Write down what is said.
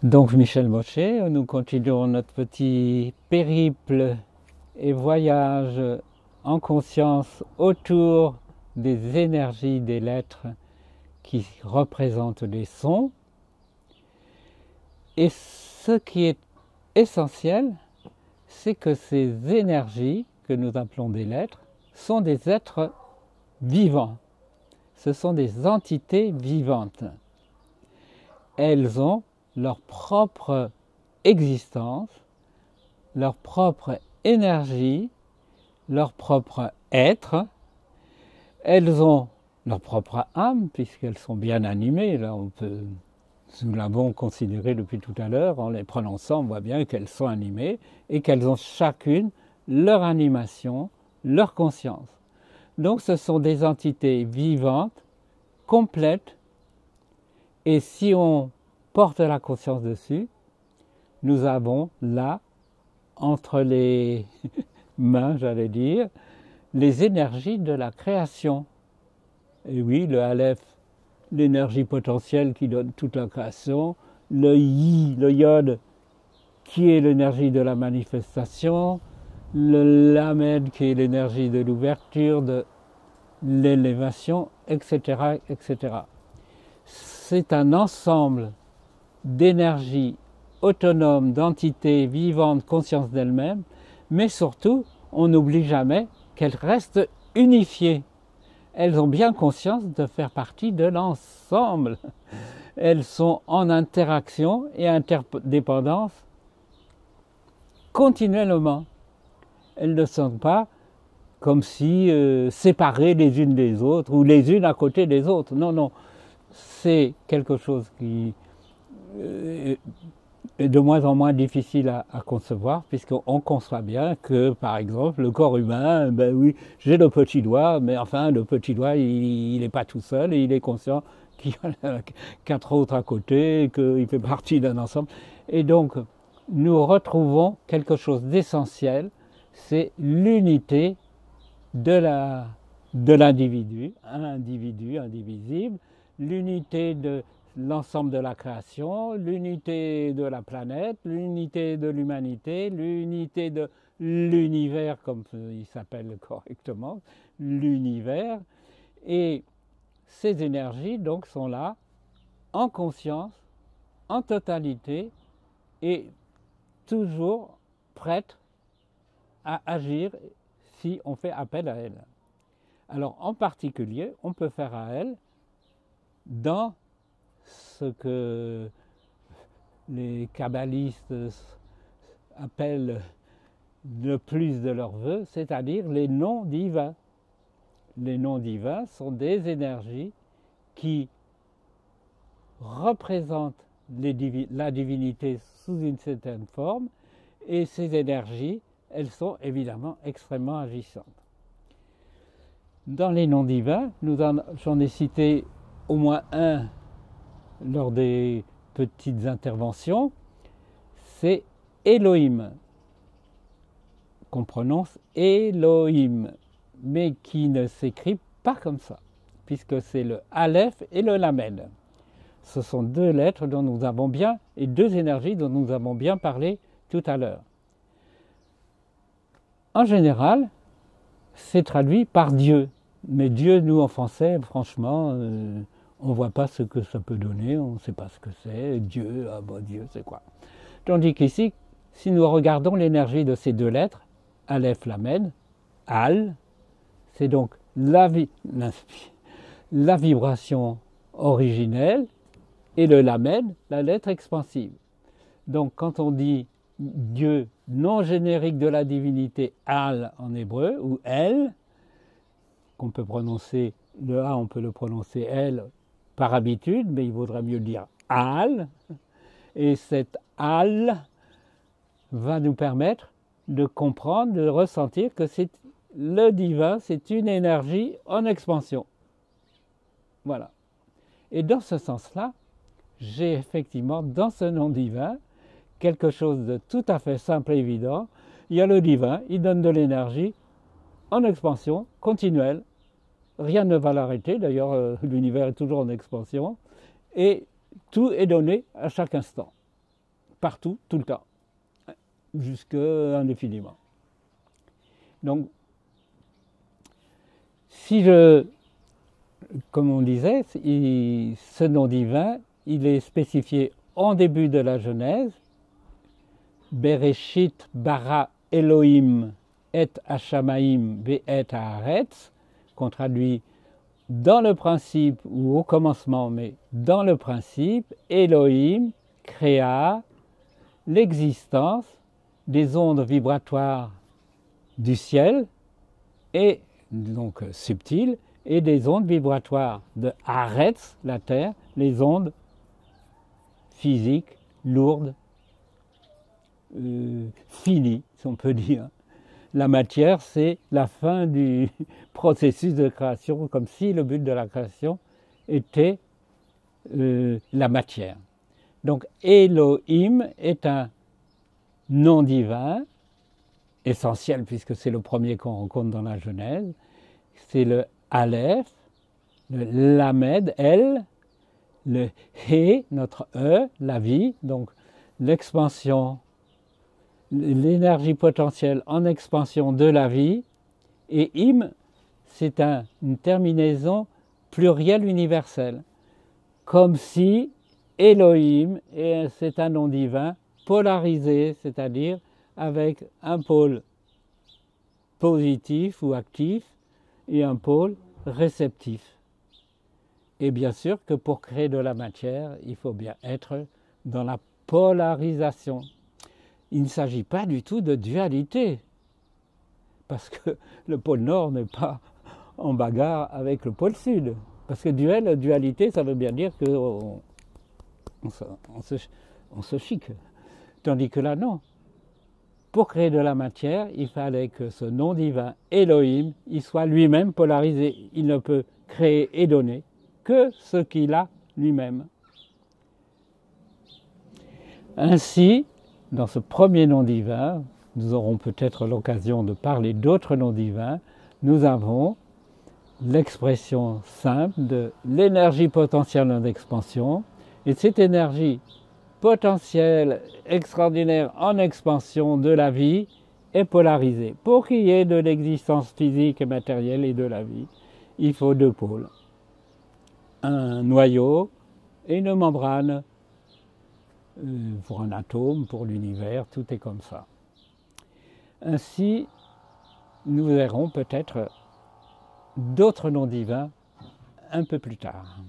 Donc Michel Mochet, nous continuons notre petit périple et voyage en conscience autour des énergies des lettres qui représentent les sons. Et ce qui est essentiel, c'est que ces énergies que nous appelons des lettres sont des êtres vivants. Ce sont des entités vivantes. Elles ont leur propre existence, leur propre énergie, leur propre être. Elles ont leur propre âme, puisqu'elles sont bien animées. Là, nous l'avons considéré depuis tout à l'heure, en les prononçant, on voit bien qu'elles sont animées et qu'elles ont chacune leur animation, leur conscience. Donc ce sont des entités vivantes, complètes, et si on porte la conscience dessus, nous avons là, entre les mains, j'allais dire, les énergies de la création. Et oui, le Aleph, l'énergie potentielle qui donne toute la création, le Yi, le Yod, qui est l'énergie de la manifestation, le Lamed, qui est l'énergie de l'ouverture, de l'élévation, etc., etc. C'est un ensemble d'énergie autonome, d'entités vivantes, conscience d'elles-mêmes, mais surtout, on n'oublie jamais qu'elles restent unifiées. Elles ont bien conscience de faire partie de l'ensemble. Elles sont en interaction et interdépendance continuellement. Elles ne sont pas comme si séparées les unes des autres ou les unes à côté des autres. Non, non. C'est quelque chose qui est de moins en moins difficile à concevoir, puisqu'on conçoit bien que, par exemple, le corps humain, ben oui, j'ai le petit doigt, mais enfin, le petit doigt, il n'est pas tout seul, et il est conscient qu'il y en a 4 autres à côté, qu'il fait partie d'un ensemble. Et donc, nous retrouvons quelque chose d'essentiel, c'est l'unité de l'individu, un individu indivisible, l'unité de l'ensemble de la création, l'unité de la planète, l'unité de l'humanité, l'unité de l'univers, comme il s'appelle correctement, l'univers. Et ces énergies donc sont là, en conscience, en totalité, et toujours prêtes à agir si on fait appel à elles. Alors en particulier, on peut faire à elles dans ce que les kabbalistes appellent le plus de leurs vœux, c'est-à-dire les noms divins. Les noms divins sont des énergies qui représentent la divinité sous une certaine forme, et ces énergies, elles sont évidemment extrêmement agissantes. Dans les noms divins, j'en ai cité au moins un lors des petites interventions, c'est Elohim, qu'on prononce Elohim, mais qui ne s'écrit pas comme ça, puisque c'est le Aleph et le Lamed. Ce sont deux lettres dont nous avons bien, et deux énergies dont nous avons bien parlé tout à l'heure. En général, c'est traduit par Dieu, mais Dieu, nous en français, franchement, on ne voit pas ce que ça peut donner, on ne sait pas ce que c'est. Dieu, ah bon, Dieu, c'est quoi? Tandis qu'ici, si nous regardons l'énergie de ces deux lettres, Aleph, Lamed, Al, c'est donc la vibration originelle, et le Lamed, la lettre expansive. Donc quand on dit Dieu, nom générique de la divinité, Al en hébreu, ou El, qu'on peut prononcer, le A on peut le prononcer El par habitude, mais il vaudrait mieux dire Al, et cet Al va nous permettre de comprendre, de ressentir que c'est le divin, c'est une énergie en expansion. Voilà. Et dans ce sens-là, j'ai effectivement dans ce nom divin quelque chose de tout à fait simple et évident. Il y a le divin, il donne de l'énergie en expansion continuelle. Rien ne va l'arrêter, d'ailleurs l'univers est toujours en expansion, et tout est donné à chaque instant. partout, tout le temps, jusqu'à indéfiniment. Donc, comme on disait, ce nom divin, il est spécifié en début de la Genèse, Bereshit bara Elohim et Hashamaim ve'et haaretz, qu'on traduit dans le principe ou au commencement, mais dans le principe, Elohim créa l'existence des ondes vibratoires du ciel, et donc subtiles, et des ondes vibratoires de Haaretz, la terre, les ondes physiques, lourdes, finies, si on peut dire. La matière, c'est la fin du processus de création, comme si le but de la création était la matière. Donc Elohim est un nom divin, essentiel puisque c'est le premier qu'on rencontre dans la Genèse. C'est le Aleph, le Lamed, El, le He, notre E, la vie, donc l'expansion, l'énergie potentielle en expansion de la vie, et Im, c'est une terminaison plurielle universelle, comme si Elohim, c'est un nom divin polarisé, c'est-à-dire avec un pôle positif ou actif et un pôle réceptif. Et bien sûr que pour créer de la matière, il faut bien être dans la polarisation. Il ne s'agit pas du tout de dualité, parce que le pôle Nord n'est pas en bagarre avec le pôle Sud. Parce que dualité, ça veut bien dire qu'on se chique. Tandis que là, non. Pour créer de la matière, il fallait que ce nom divin, Elohim, il soit lui-même polarisé. Il ne peut créer et donner que ce qu'il a lui-même. Ainsi, dans ce premier nom divin, nous aurons peut-être l'occasion de parler d'autres noms divins, nous avons l'expression simple de l'énergie potentielle en expansion, et cette énergie potentielle extraordinaire en expansion de la vie est polarisée. Pour qu'il y ait de l'existence physique et matérielle et de la vie, il faut deux pôles. Un noyau et une membrane. Pour un atome, pour l'univers, tout est comme ça. Ainsi, nous verrons peut-être d'autres noms divins un peu plus tard.